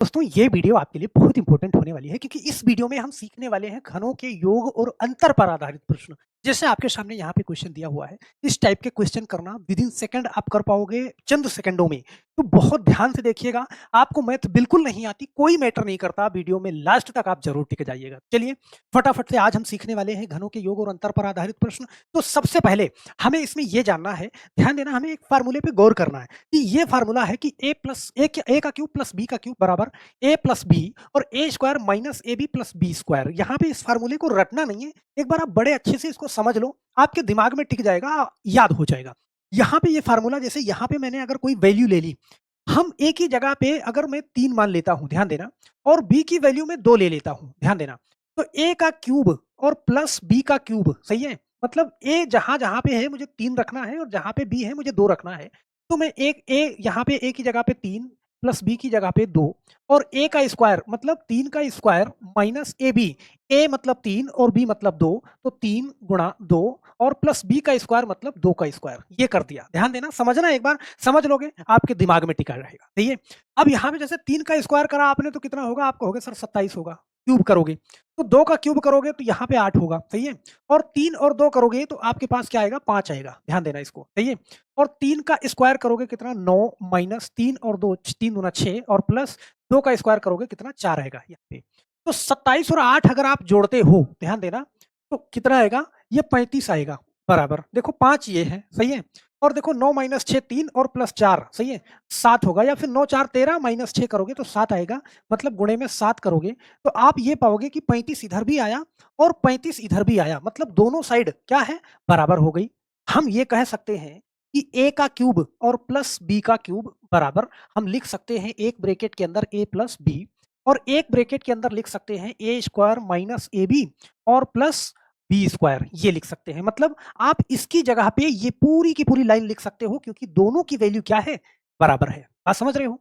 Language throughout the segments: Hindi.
दोस्तों ये वीडियो आपके लिए बहुत इंपॉर्टेंट होने वाली है क्योंकि इस वीडियो में हम सीखने वाले हैं घनों के योग और अंतर पर आधारित प्रश्न। जैसे आपके सामने यहाँ पे क्वेश्चन दिया हुआ है, इस टाइप के क्वेश्चन करना विद इन सेकंड आप कर पाओगे, चंद सेकंडों में। तो बहुत ध्यान से देखिएगा, आपको मैथ बिल्कुल नहीं आती, कोई मैटर नहीं करता, वीडियो में लास्ट तक आप जरूर टिक जाइएगा। चलिए फटाफट से आज हम सीखने वाले हैं घनों के योग और अंतर पर आधारित प्रश्न। तो सबसे पहले हमें इसमें यह जानना है, ध्यान देना, हमें एक फार्मूले पे गौर करना है कि ये फार्मूला है कि ए का क्यूब प्लस बी का क्यूब बराबर ए प्लस बी और a square minus a b plus b square. यहाँ पे इस फार्मूले को रटना नहीं है, एक बार आप बड़े अच्छे से इसको समझ लो, आपके दिमाग में टिक जाएगा, याद हो जाएगा। यहाँ पे ये फार्मूला, जैसे यहाँ पे मैंने अगर कोई वैल्यू ले ली, हम ए की जगह पे अगर मैं 3 मान लेता हूँ, ध्यान देना, और बी की वैल्यू में 2 ले लेता हूँ, ध्यान देना, तो ए का क्यूब और प्लस बी का क्यूब, सही है, मतलब ए जहां जहां पे है मुझे 3 रखना है और जहां पे बी है मुझे 2 रखना है। तो मैं एक ए यहाँ पे ए की जगह पे 3 प्लस बी की जगह पे 2 और ए का स्क्वायर मतलब 3 का स्क्वायर माइनस ए बी, ए मतलब 3 और बी मतलब 2, तो 3 गुणा 2 और प्लस बी का स्क्वायर मतलब 2 का स्क्वायर, ये कर दिया। ध्यान देना, समझना, एक बार समझ लोगे आपके दिमाग में टिका रहेगा, सही है। अब यहाँ पे जैसे 3 का स्क्वायर करा आपने तो कितना होगा, आपको होगा सर 27 होगा, क्यूब करोगे तो 2 का क्यूब करोगे तो यहाँ पे 8 होगा, सही है, और 3 और 2 करोगे तो आपके पास क्या आएगा, 5 आएगा, ध्यान देना इसको, सही है। और 3 का स्क्वायर करोगे कितना, 9 माइनस 3 और 2, 3 दूना 6 और प्लस 2 का स्क्वायर करोगे कितना, 4 आएगा यहाँ पे। तो 27 और 8 अगर आप जोड़ते हो, ध्यान देना, तो कितना आएगा, ये 35 आएगा, बराबर, देखो 5 ये है, सही है, और देखो 9 माइनस 6 3 और प्लस 4, सही है, 7 होगा, या फिर 9 4 13 माइनस 6 करोगे तो 7 आएगा, मतलब गुणे में 7 करोगे तो आप ये पाओगे कि 35 इधर भी आया और 35 इधर भी आया, मतलब दोनों साइड क्या है, बराबर हो गई। हम ये कह सकते हैं कि ए का क्यूब और प्लस बी का क्यूब बराबर, हम लिख सकते हैं एक ब्रैकेट के अंदर ए प्लस बी और एक ब्रैकेट के अंदर लिख सकते हैं ए स्क्वायर माइनस ए बी और प्लस बी स्क्वायर, ये लिख सकते हैं। मतलब आप इसकी जगह पे ये पूरी की पूरी लाइन लिख सकते हो क्योंकि दोनों की वैल्यू क्या है, बराबर है। बात समझ रहे हो।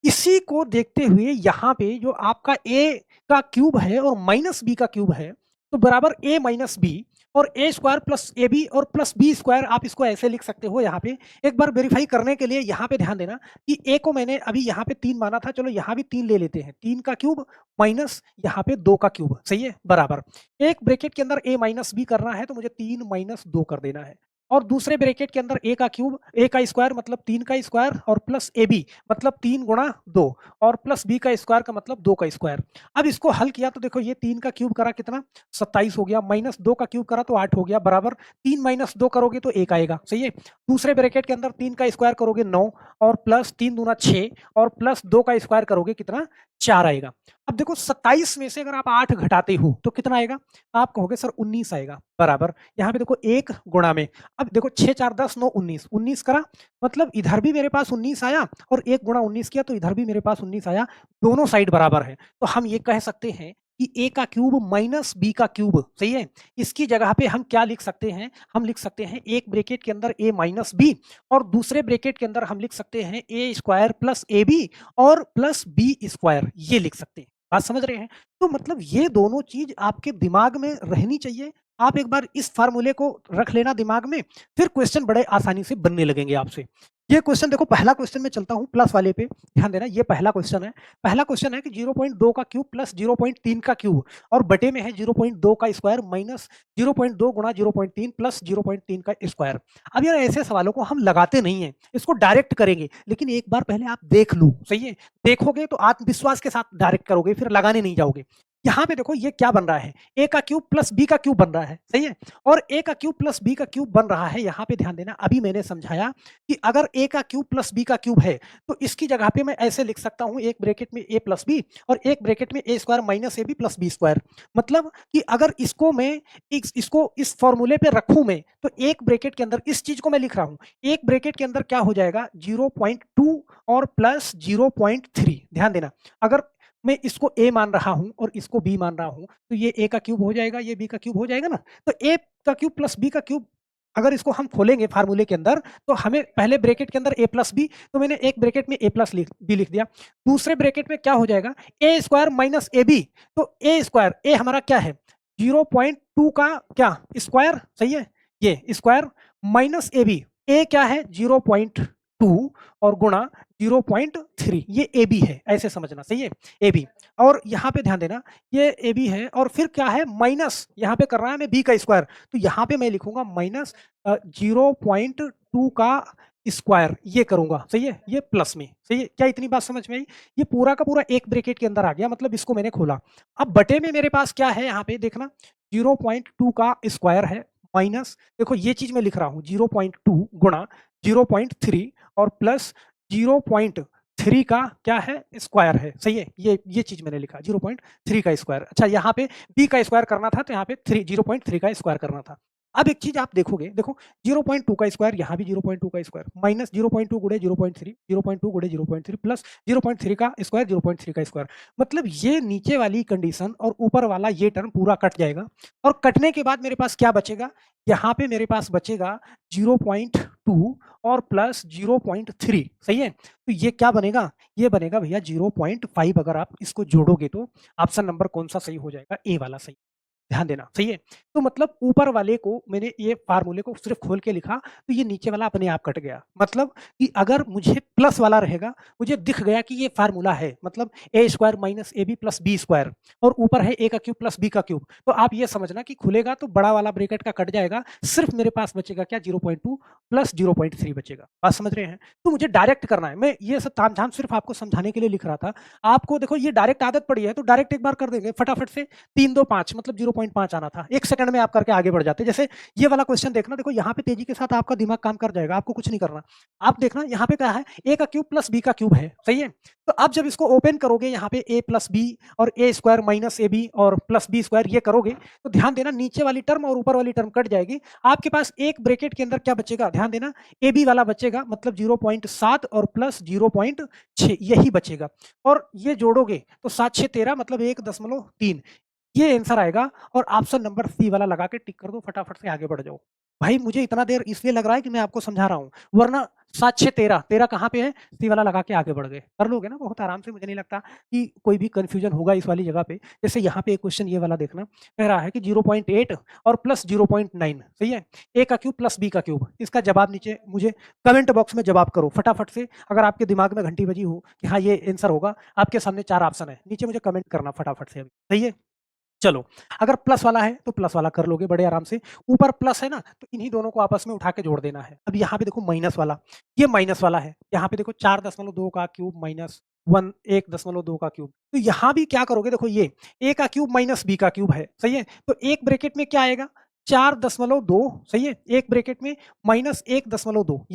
इसी को देखते हुए यहाँ पे जो आपका ए का क्यूब है और माइनस बी का क्यूब है, तो बराबर ए माइनस बी और a square plus A B और प्लस बी स्क्वायर, आप इसको ऐसे लिख सकते हो। यहाँ पे एक बार वेरीफाई करने के लिए यहाँ पे ध्यान देना कि ए को मैंने अभी यहाँ पे 3 माना था, चलो यहाँ भी 3 ले लेते हैं, 3 का क्यूब माइनस यहाँ पे 2 का क्यूब, सही है, बराबर। एक ब्रैकेट के अंदर ए माइनस बी करना है तो मुझे 3 माइनस 2 कर देना है, और दूसरे ब्रैकेट के अंदर ए का क्यूब, ए का स्क्वायर मतलब 3 का स्क्वायर और प्लस ए बी मतलब 3 गुणा 2 और प्लस बी का स्क्वायर का मतलब 2 का स्क्वायर। अब इसको हल किया तो देखो ये 3 का क्यूब करा कितना, 27 हो गया, माइनस 2 का क्यूब करा तो 8 हो गया, बराबर 3 माइनस 2 करोगे तो 1 आएगा, सही है। दूसरे ब्रैकेट के अंदर 3 का स्क्वायर करोगे 9 और प्लस 3 दूना 6 और प्लस 2 का स्क्वायर करोगे कितना, 4 आएगा। अब देखो 27 में से अगर आप 8 घटाते हो तो कितना आएगा, आप कहोगे सर 19 आएगा, बराबर। यहाँ पे देखो 1 गुणा में, अब देखो 6 4 10 9 19, 19 करा मतलब इधर भी मेरे पास 19 आया और 1 गुणा 19 किया तो इधर भी मेरे पास 19 आया, दोनों साइड बराबर है। तो हम ये कह सकते हैं कि ए का क्यूब माइनस बी का क्यूब, सही है, इसकी जगह पे हम क्या लिख सकते हैं, हम लिख सकते हैं एक ब्रैकेट के अंदर ए माइनस बी और दूसरे ब्रैकेट के अंदर हम लिख सकते हैं ए स्क्वायर प्लस ए बी और प्लस बी स्क्वायर, ये लिख सकते हैं। बात समझ रहे हैं। तो मतलब ये दोनों चीज आपके दिमाग में रहनी चाहिए। आप एक बार इस फार्मूले को रख लेना दिमाग में, फिर क्वेश्चन बड़े आसानी से बनने लगेंगे आपसे। ये क्वेश्चन देखो, पहला क्वेश्चन में चलता हूं प्लस वाले पे, ध्यान देना, ये पहला क्वेश्चन है। पहला क्वेश्चन है कि 0.2 का क्यूब प्लस 0.3 का क्यूब और बटे में है 0.2 का स्क्वायर माइनस 0.2 गुणा 0.3 प्लस 0.3 का स्क्वायर। अब यार ऐसे सवालों को हम लगाते नहीं है, इसको डायरेक्ट करेंगे, लेकिन एक बार पहले आप देख लो, सही है, देखोगे तो आत्मविश्वास के साथ डायरेक्ट करोगे, फिर लगाने नहीं जाओगे। यहाँ पे देखो ये क्या बन रहा है, ए का क्यूब प्लस बी का क्यूब बन रहा है, सही है, और ए का क्यूब प्लस बी का क्यूब बन रहा है। यहाँ पे ध्यान देना, अभी मैंने समझाया कि अगर ए का क्यूब प्लस बी का क्यूब है तो इसकी जगह पे मैं ऐसे लिख सकता हूँ, एक ब्रैकेट में ए प्लस बी और एक ब्रैकेट में a square minus a b plus b square. मतलब कि अगर इसको मैं इसको इस फॉर्मूले पे रखूं मैं, तो एक ब्रैकेट के अंदर इस चीज को मैं लिख रहा हूं, एक ब्रैकेट के अंदर क्या हो जाएगा, 0.2 और प्लस 0.3। ध्यान देना, अगर मैं इसको ए मान रहा हूं और इसको बी मान रहा हूं तो ये ए का क्यूब हो जाएगा, ये बी का क्यूब हो जाएगा ना। तो ए का क्यूब प्लस बी का क्यूब अगर इसको हम खोलेंगे फार्मूले के अंदर तो हमें पहले ब्रैकेट के अंदर ए प्लस बी, तो मैंने एक ब्रैकेट में ए प्लस बी लिख दिया, दूसरे ब्रैकेट में क्या हो जाएगा, ए स्क्वायर माइनस ए बी, तो ए स्क्वायर, ए हमारा क्या है 0.2 का क्या स्क्वायर, सही है, ये स्क्वायर माइनस ए बी, ए क्या है 0.2 और गुणा 0.3 ये ए बी है, ऐसे समझना, सही है, ए बी। और यहाँ पे ध्यान देना, ये ए बी है और फिर क्या है माइनस, यहाँ पे कर रहा है मैं बी का स्क्वायर, तो यहाँ पे मैं लिखूंगा माइनस 0.2 का स्क्वायर, ये करूंगा, सही है, ये प्लस में, सही है, क्या इतनी बात समझ में आई? ये पूरा का पूरा एक ब्रैकेट के अंदर आ गया, मतलब इसको मैंने खोला। अब बटे में मेरे पास क्या है, यहाँ पे देखना 0.2 का स्क्वायर है माइनस, देखो ये चीज मैं लिख रहा हूँ 0.2 गुणा 0.3 और प्लस 0.3 का क्या है स्क्वायर है, सही है, ये चीज मैंने लिखा 0.3 का स्क्वायर। अच्छा यहाँ पे b का स्क्वायर करना था, तो यहाँ पे 0.3 का स्क्वायर करना था। अब एक चीज आप देखोगे, देखो 0.2 का स्क्वायर, यहाँ भी 0.2 का स्क्वायर, माइनस 0.2 गुणे 0.3, 0.2 गुणे 0.3 प्लस 0.3 का स्क्वायर, 0.3 का स्क्वायर, मतलब ये नीचे वाली कंडीशन और ऊपर वाला ये टर्म पूरा कट जाएगा। और कटने के बाद मेरे पास क्या बचेगा, यहाँ पे मेरे पास बचेगा 0.2 और प्लस 0.3, सही है, तो ये क्या बनेगा, ये बनेगा भैया 0.5। अगर आप इसको जोड़ोगे तो ऑप्शन नंबर कौन सा सही हो जाएगा, ए वाला सही, ध्यान देना, सही है। तो मतलब ऊपर वाले को मैंने ये फार्मूले को सिर्फ खोल के लिखा, तो ये नीचे वाला अपने आप कट गया, मतलब कि अगर मुझे प्लस वाला रहेगा, मुझे दिख गया कि ये फार्मूला है, मतलब a square minus a b plus b square, और ऊपर है ए का क्यूब प्लस बी का क्यूब, तो आप ये समझना कि खुलेगा तो बड़ा वाला ब्रैकेट का कट जाएगा, सिर्फ मेरे पास बचेगा क्या 0.2 प्लस 0.3 बचेगा। बात समझ रहे हैं? तो मुझे डायरेक्ट करना है, मैं ये सब तामझाम सिर्फ आपको समझाने के लिए लिख रहा था। आपको देखो ये डायरेक्ट आदत पड़ी है, तो डायरेक्ट एक बार कर देंगे फटाफट से, 3 2 5 मतलब 0.5 आना था, 1 सेकंड में आप करके आगे बढ़ जाते। जैसे ये वाला क्वेश्चन देखना, देखो यहाँ पे तेजी के साथ आपका दिमाग काम कर जाएगा, आपको कुछ नहीं करना। आप देखना यहाँ पे क्या है, ए का क्यूब प्लस बी का क्यूब है, सही है। तो आप जब इसको ओपन करोगे, यहाँ पे ए प्लस बी और a square minus a B और प्लस बी स्क्वायर ये करोगे, तो ध्यान देना नीचे वाली टर्म और ऊपर वाली टर्म कट जाएगी। आपके पास एक ब्रैकेट के अंदर क्या बचेगा, ध्यान देना, ए बी वाला बचेगा, मतलब 0.7 और प्लस 0.6 यही बचेगा। और ये जोड़ोगे तो 7 6 13 मतलब 1.3, ये आंसर आएगा। और ऑप्शन नंबर सी वाला लगा के टिक कर दो, फटाफट से आगे बढ़ जाओ। भाई मुझे इतना देर इसलिए लग रहा है कि मैं आपको समझा रहा हूँ, वरना 7 6 13 13 कहाँ पे है, सी वाला लगा के आगे बढ़ गए, कर लोगे ना बहुत आराम से। मुझे नहीं लगता कि कोई भी कंफ्यूजन होगा इस वाली जगह पे। जैसे यहाँ पे एक क्वेश्चन ये वाला देखना, कह रहा है कि 0.8 और प्लस 0.9, सही है, ए का क्यूब प्लस बी का क्यूब। इसका जवाब नीचे मुझे कमेंट बॉक्स में जवाब करो फटाफट से। अगर आपके दिमाग में घंटी बजी हो कि हाँ ये आंसर होगा, आपके सामने 4 ऑप्शन है, नीचे मुझे कमेंट करना फटाफट से अभी, सही है। चलो, अगर प्लस वाला है तो प्लस वाला कर लोगे बड़े आराम से, ऊपर प्लस है ना, तो इन्हीं दोनों को आपस में उठा के जोड़ देना है। अब यहाँ पे देखो माइनस वाला, ये माइनस वाला है, यहाँ पे देखो 4.2 का क्यूब माइनस 1.2 का क्यूब, तो यहाँ भी क्या करोगे, देखो ये ए का क्यूब माइनस बी का क्यूब है, सही है, तो एक ब्रैकेट में क्या आएगा 4.2, सही है, एक ब्रैकेट में माइनस 1.2,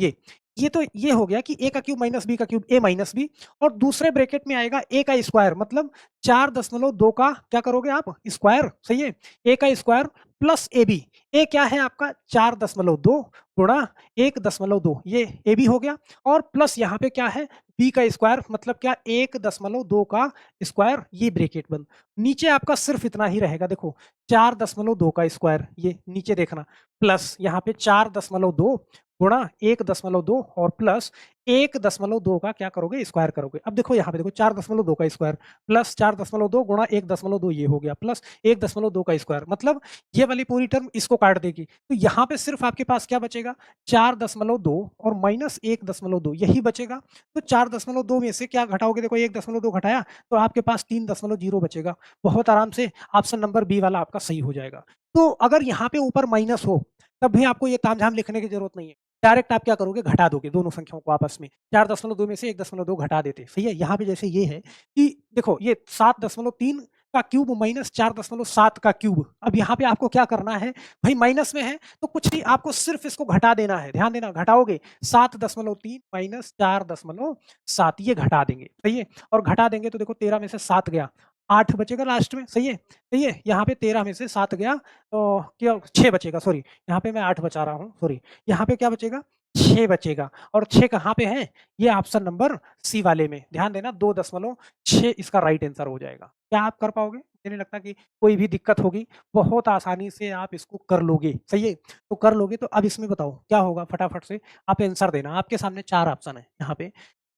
ये तो ये हो गया कि ए का क्यूब माइनस बी का क्यूब, ए माइनस बी, और दूसरे ब्रैकेट में आएगा ए का स्क्वायर, मतलब 4.2 का क्या करोगे आप स्क्वायर, सही है, ए का स्क्वायर प्लस ए बी, ए क्या है आपका 4.2 गुणा 1.2, ये ए बी हो गया, और प्लस यहाँ पे क्या है बी का स्क्वायर, मतलब क्या 1.2 का स्क्वायर, ये ब्रैकेट बंद। नीचे आपका सिर्फ इतना ही रहेगा, देखो 4.2 का स्क्वायर, ये नीचे देखना, प्लस यहाँ पे 4.2 गुणा 1.2 और प्लस 1.2 का क्या करोगे स्क्वायर करोगे। अब देखो यहाँ पे देखो 4.2 का स्क्वायर प्लस 4.2 गुणा 1.2, ये हो गया, प्लस 1.2 का स्क्वायर, मतलब ये वाली पूरी टर्म इसको काट देगी। तो यहाँ पे सिर्फ आपके पास क्या बचेगा 4.2 और माइनस 1.2, यही बचेगा। तो 4.2 में से क्या घटाओगे, देखो 1.2 घटाया तो आपके पास 3.0 बचेगा। बहुत आराम से ऑप्शन नंबर बी वाला आपका सही हो जाएगा। तो अगर यहाँ पे ऊपर माइनस हो तब भी आपको ये तामझाम लिखने की जरूरत नहीं है, डायरेक्ट आप क्या करोगे घटा दोगे दोनों संख्याओं को आपस में, 4.2 में से 1.2 घटा देते, सही है। यहाँ पे जैसे ये है कि देखो ये 7.3 का क्यूब माइनस 4.7 का क्यूब, अब यहाँ पे आपको क्या करना है भाई, माइनस में है तो कुछ नहीं, आपको सिर्फ इसको घटा देना है, ध्यान देना, घटाओगे 7.3 माइनस 4.7, ये घटा देंगे, सही है, और घटा देंगे तो देखो 13 में से 7 गया, 8 बचेगा लास्ट में, सही है, सही है। यहाँ पे 13 में से 7 गया तो क्या 6 बचेगा, सॉरी यहाँ पे मैं 8 बचा रहा हूँ, सॉरी, यहाँ पे क्या बचेगा 6 बचेगा, और 6 कहाँ पे है, ये ऑप्शन नंबर सी वाले में, ध्यान देना 2.6 इसका राइट आंसर हो जाएगा। क्या आप कर पाओगे? मुझे नहीं लगता कि कोई भी दिक्कत होगी, बहुत आसानी से आप इसको कर लोगे, सही है। तो कर लोगे तो अब इसमें बताओ क्या होगा, फटाफट से आप आंसर देना। आपके सामने 4 ऑप्शन है यहाँ पे,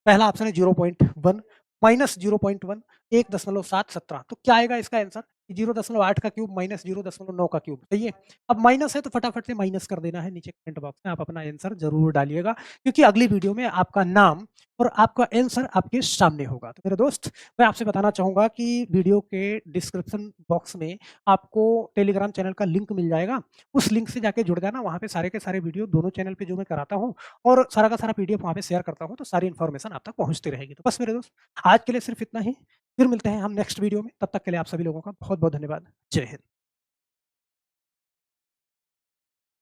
पहला ऑप्शन है 0.1 माइनस 0.1 1.717, तो क्या आएगा इसका आंसर 0.8 का क्यूब माइनस 0.9 का क्यूब, सही है? अब माइनस है तो फटाफट से माइनस कर देना है, नीचे कमेंट बॉक्स में आप अपना आंसर ज़रूर डालिएगा, क्योंकि अगली वीडियो में आपका नाम और आपका आंसर आपके सामने होगा। तो मेरे दोस्त, मैं आपसे बताना चाहूँगा कि वीडियो के डिस्क्रिप्शन बॉक्स में आपको टेलीग्राम चैनल का लिंक मिल जाएगा, उस लिंक से जाके जुड़ जाना, वहाँ पे सारे के सारे वीडियो दोनों चैनल पे जो मैं कराता हूँ और सारा का सारा पीडीएफ वहाँ पे शेयर करता हूँ, तो सारी इन्फॉर्मेशन आप तक पहुँचती रहेगी। तो बस मेरे दोस्त, आज के लिए सिर्फ इतना ही। फिर मिलते हैं हम नेक्स्ट वीडियो में, तब तक के लिए आप सभी लोगों का बहुत-बहुत धन्यवाद। जय हिंद।